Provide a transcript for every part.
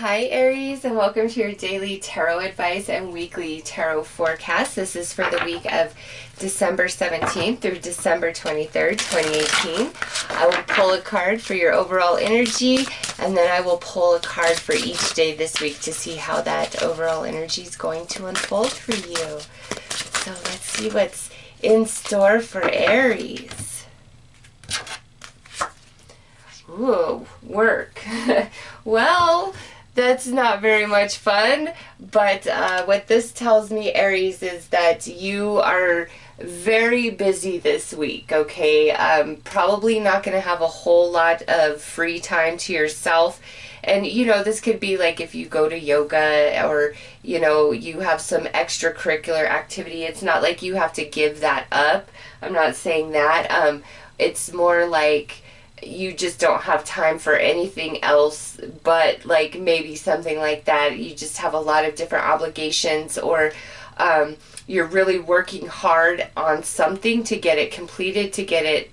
Hi Aries, and welcome to your daily tarot advice and weekly tarot forecast. This is for the week of December 17th through December 23rd, 2018. I will pull a card for your overall energy, and then I will pull a card for each day this week to see how that overall energy is going to unfold for you. So let's see what's in store for Aries. Ooh, work. Well, that's not very much fun, but what this tells me, Aries, is that you are very busy this week, okay? Probably not going to have a whole lot of free time to yourself. And, this could be like if you go to yoga or, you have some extracurricular activity. It's not like you have to give that up. I'm not saying that. It's more like you just don't have time for anything else but like maybe something like that. You just have a lot of different obligations, or you're really working hard on something to get it completed, to get it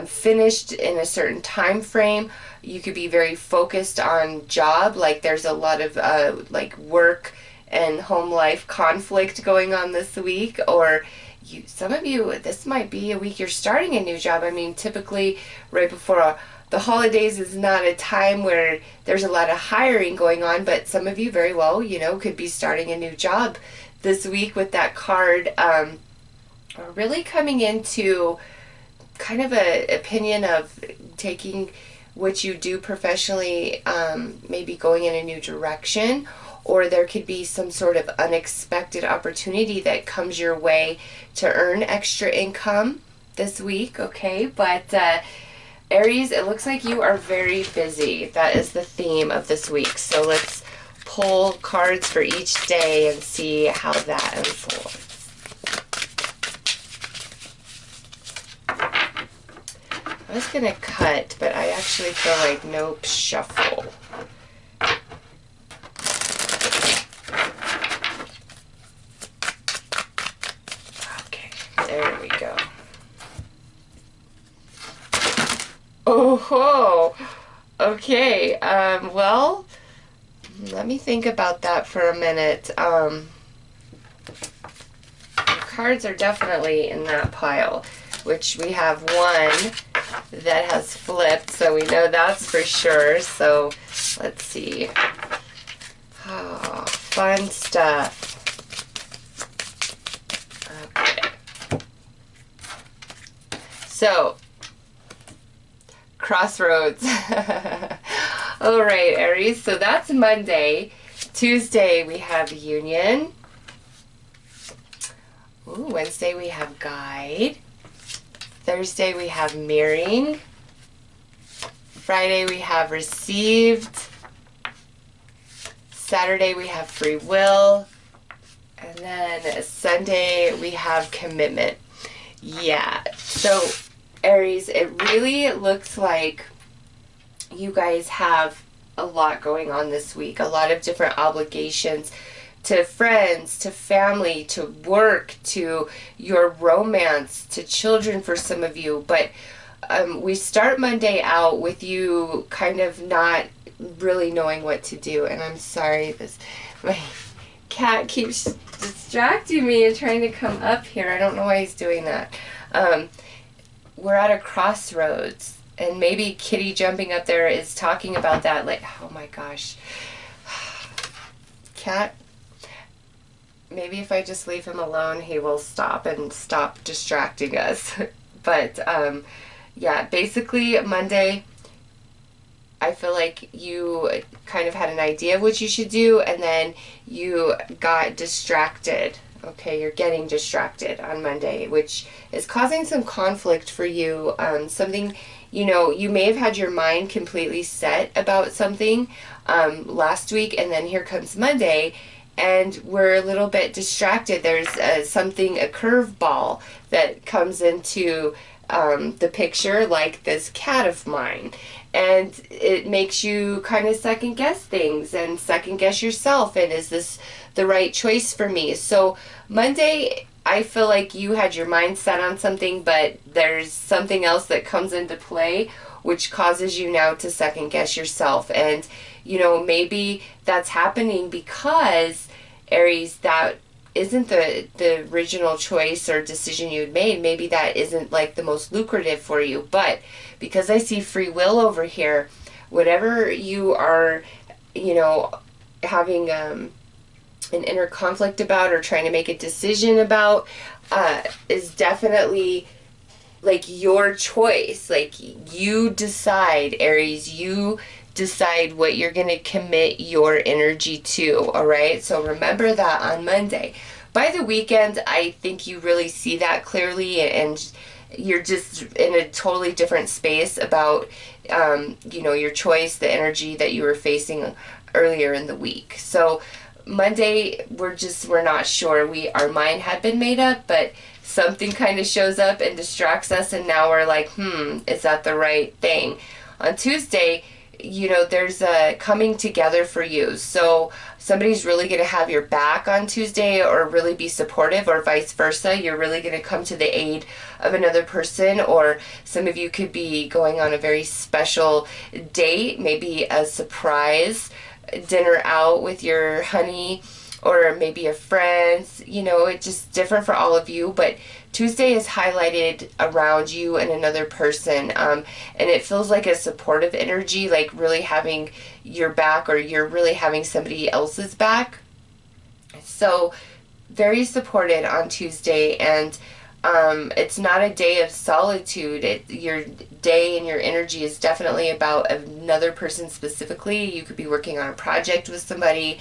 finished in a certain time frame. You could be very focused on job, like there's a lot of like work and home life conflict going on this week, or some of you, this might be a week you're starting a new job. I mean, typically right before the holidays is not a time where there's a lot of hiring going on, but some of you very well, could be starting a new job this week with that card. Really coming into kind of a opinion of taking what you do professionally, maybe going in a new direction, or there could be some sort of unexpected opportunity that comes your way to earn extra income this week, okay? But Aries, it looks like you are very busy. That is the theme of this week. So let's pull cards for each day and see how that unfolds. I was going to cut, but I actually feel like nope, shuffle. There we go. Oh, okay. Well, let me think about that for a minute. The cards are definitely in that pile, which we have one that has flipped, so we know that's for sure. So let's see. Oh, fun stuff. So, crossroads. All right, Aries. So that's Monday. Tuesday we have union. Ooh, Wednesday we have guide. Thursday we have mirroring. Friday we have received. Saturday we have free will. And then Sunday we have commitment. Yeah, so Aries, it really looks like you guys have a lot going on this week, a lot of different obligations to friends, to family, to work, to your romance, to children for some of you. But we start Monday out with you kind of not really knowing what to do. And I'm sorry, my cat keeps distracting me and trying to come up here. I don't know why he's doing that. We're at a crossroads, and maybe Kitty jumping up there is talking about that. Like, oh my gosh, cat. Maybe if I just leave him alone, he will stop distracting us. But yeah, basically Monday, I feel like you kind of had an idea of what you should do, and then you got distracted. Okay, you're getting distracted on Monday, which is causing some conflict for you. Something, you may have had your mind completely set about something last week, and then here comes Monday, and we're a little bit distracted. There's a curveball that comes into the picture, like this cat of mine. And it makes you kind of second guess things and second guess yourself. And is this the right choice for me? So Monday, I feel like you had your mind set on something, but there's something else that comes into play, which causes you now to second guess yourself. And maybe that's happening because, Aries, that isn't the original choice or decision you had made. Maybe that isn't like the most lucrative for you. But because I see free will over here, whatever you are, having an inner conflict about or trying to make a decision about, is definitely like your choice. Like, you decide, Aries. You decide what you're going to commit your energy to. All right, so remember that on Monday. By the weekend, I think you really see that clearly, and you're just in a totally different space about your choice, the energy that you were facing earlier in the week. So Monday, we're not sure. Our mind had been made up, but something kind of shows up and distracts us, and now we're like, is that the right thing? On Tuesday, there's a coming together for you. So somebody's really going to have your back on Tuesday, or really be supportive, or vice versa. You're really going to come to the aid of another person, or some of you could be going on a very special date, maybe a surprise dinner out with your honey, or maybe a friend. It's just different for all of you, but Tuesday is highlighted around you and another person, and it feels like a supportive energy, like really having your back, or you're really having somebody else's back. So very supported on Tuesday, and it's not a day of solitude. Your day and your energy is definitely about another person specifically. You could be working on a project with somebody.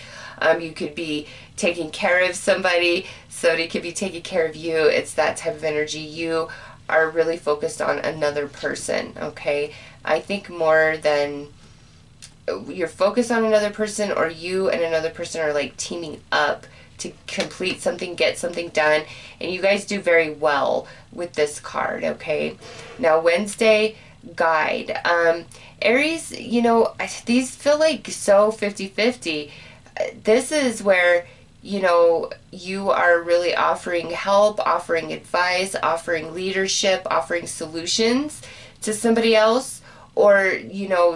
You could be taking care of somebody. Somebody could be taking care of you. It's that type of energy. You are really focused on another person, okay? I think more than you're focused on another person, or you and another person are like teaming up to complete something, get something done, and you guys do very well with this card, okay? Now, Wednesday, guide. Aries, these feel like so 50-50. This is where, you are really offering help, offering advice, offering leadership, offering solutions to somebody else, or,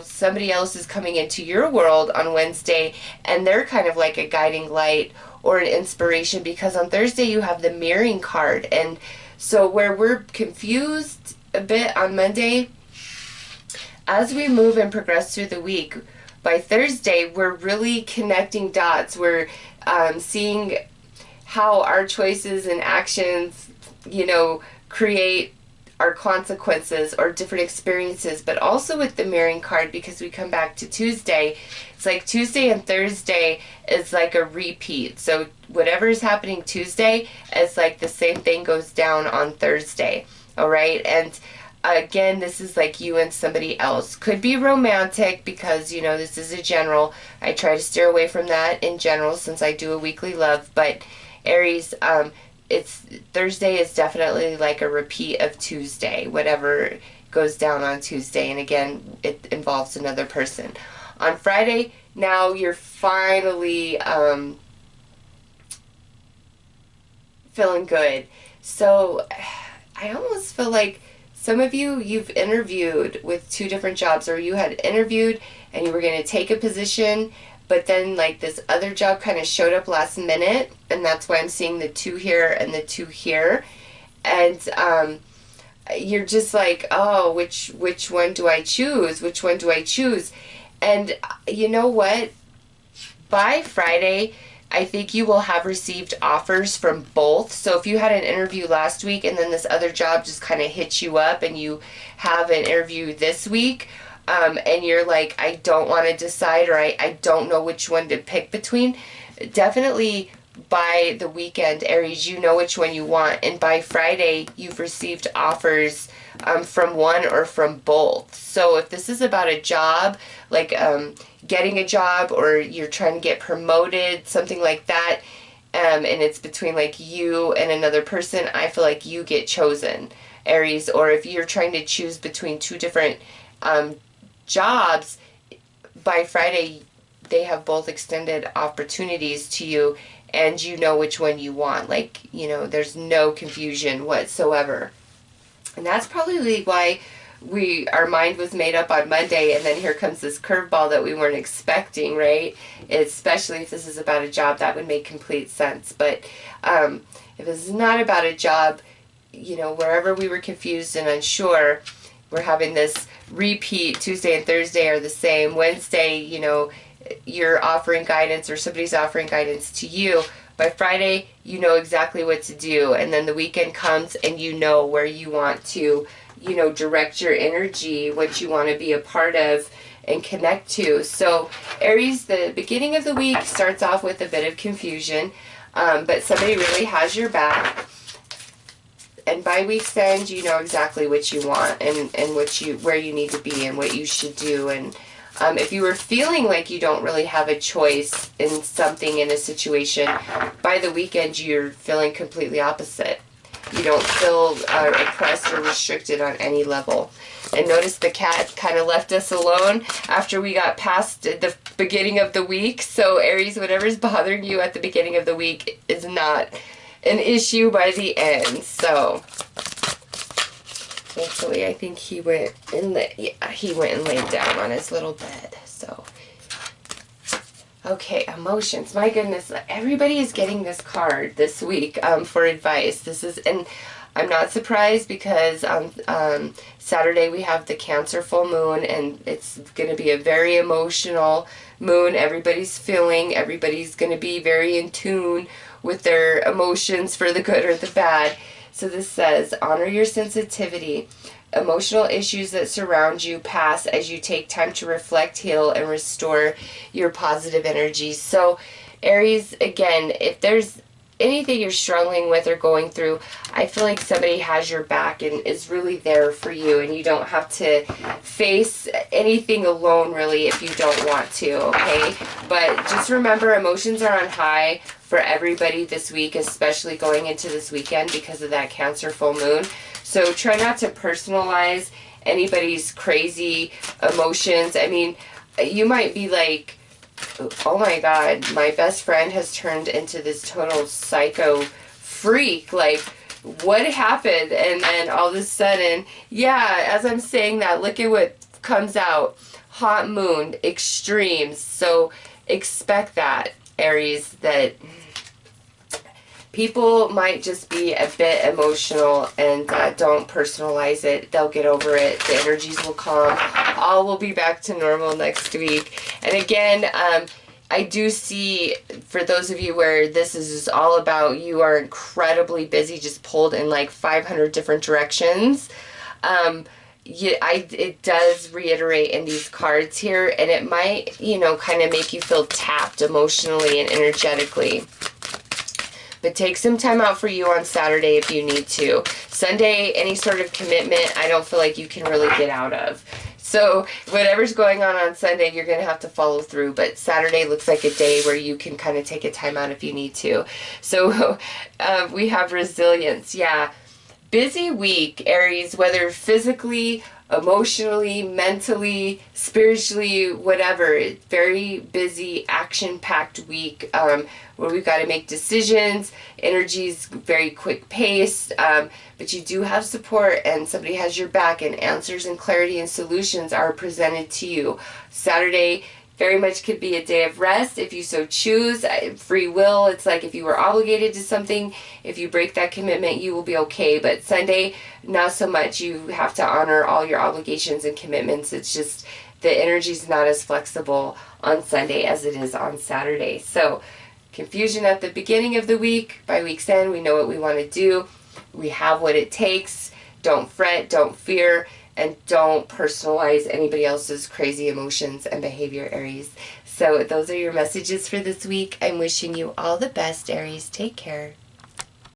somebody else is coming into your world on Wednesday, and they're kind of like a guiding light or an inspiration, because on Thursday you have the mirroring card. And so where we're confused a bit on Monday, as we move and progress through the week, by Thursday we're really connecting dots. We're seeing how our choices and actions, create our consequences or different experiences. But also with the mirroring card, because we come back to Tuesday, it's like Tuesday and Thursday is like a repeat. So whatever is happening Tuesday, it's like the same thing goes down on Thursday. All right. And again, this is like you and somebody else. Could be romantic, because, this is a general. I try to steer away from that in general, since I do a weekly love. But Aries, it's Thursday is definitely like a repeat of Tuesday, whatever goes down on Tuesday. And again, it involves another person. On Friday, now you're finally feeling good. So I almost feel like some of you've interviewed with 2 different jobs, or you had interviewed and you were going to take a position, but then like this other job kind of showed up last minute, and that's why I'm seeing the 2 here and the 2 here. And you're just like, oh, which one do I choose? Which one do I choose? And you know what? By Friday, I think you will have received offers from both. So if you had an interview last week and then this other job just kind of hits you up, and you have an interview this week, and you're like, I don't want to decide, or I don't know which one to pick between, definitely by the weekend, Aries, you know which one you want. And by Friday, you've received offers from one or from both. So if this is about a job, like getting a job, or you're trying to get promoted, something like that, and it's between like you and another person, I feel like you get chosen, Aries. Or if you're trying to choose between 2 different jobs, by Friday they have both extended opportunities to you, and you know which one you want. Like, there's no confusion whatsoever. And that's probably why our mind was made up on Monday, and then here comes this curveball that we weren't expecting, right? Especially if this is about a job, that would make complete sense. But if it's not about a job, you know, wherever we were confused and unsure, we're having this repeat. Tuesday and Thursday are the same. Wednesday, you know, you're offering guidance or somebody's offering guidance to you. By Friday, you know exactly what to do. And then the weekend comes and you know where you want to, you know, direct your energy, what you want to be a part of and connect to. So Aries, the beginning of the week starts off with a bit of confusion, but somebody really has your back. And by week's end, you know exactly what you want and where you need to be and what you should do. And if you were feeling like you don't really have a choice in something, in a situation, by the weekend you're feeling completely opposite. You don't feel oppressed or restricted on any level. And notice the cat kind of left us alone after we got past the beginning of the week. So Aries, whatever's bothering you at the beginning of the week is not an issue by the end. So thankfully, I think he went and laid down on his little bed. So, okay, emotions. My goodness, everybody is getting this card this week for advice. And I'm not surprised because on Saturday we have the Cancer full moon, and it's going to be a very emotional moon. Everybody's going to be very in tune with their emotions, for the good or the bad. So this says, honor your sensitivity. Emotional issues that surround you pass as you take time to reflect, heal, and restore your positive energy. So Aries, again, if there's anything you're struggling with or going through, I feel like somebody has your back and is really there for you, and you don't have to face anything alone, really, if you don't want to, okay? But just remember, emotions are on high for everybody this week, especially going into this weekend because of that Cancer full moon. So try not to personalize anybody's crazy emotions. I mean, you might be like, oh my God, my best friend has turned into this total psycho freak. Like, what happened? And then all of a sudden, yeah, as I'm saying that, look at what comes out. Hot moon, extremes. So expect that, Aries, that people might just be a bit emotional, and don't personalize it. They'll get over it. The energies will calm. All will be back to normal next week. And again, I do see, for those of you where this is all about, you are incredibly busy, just pulled in like 500 different directions. It does reiterate in these cards here, and it might, you know, kind of make you feel tapped emotionally and energetically. But take some time out for you on Saturday if you need to. Sunday, any sort of commitment, I don't feel like you can really get out of. So whatever's going on Sunday, you're going to have to follow through. But Saturday looks like a day where you can kind of take a time out if you need to. So we have resilience. Yeah. Busy week, Aries, whether physically, emotionally, mentally, spiritually, whatever. Very busy, action-packed week where we've got to make decisions. Energy's very quick paced, but you do have support and somebody has your back, and answers and clarity and solutions are presented to you. Saturday very much could be a day of rest if you so choose. Free will, it's like if you were obligated to something, if you break that commitment, you will be okay. But Sunday, not so much. You have to honor all your obligations and commitments. It's just the energy's not as flexible on Sunday as it is on Saturday. So confusion at the beginning of the week. By week's end, we know what we want to do. We have what it takes. Don't fret, don't fear, and don't personalize anybody else's crazy emotions and behavior, Aries. So those are your messages for this week. I'm wishing you all the best, Aries. Take care.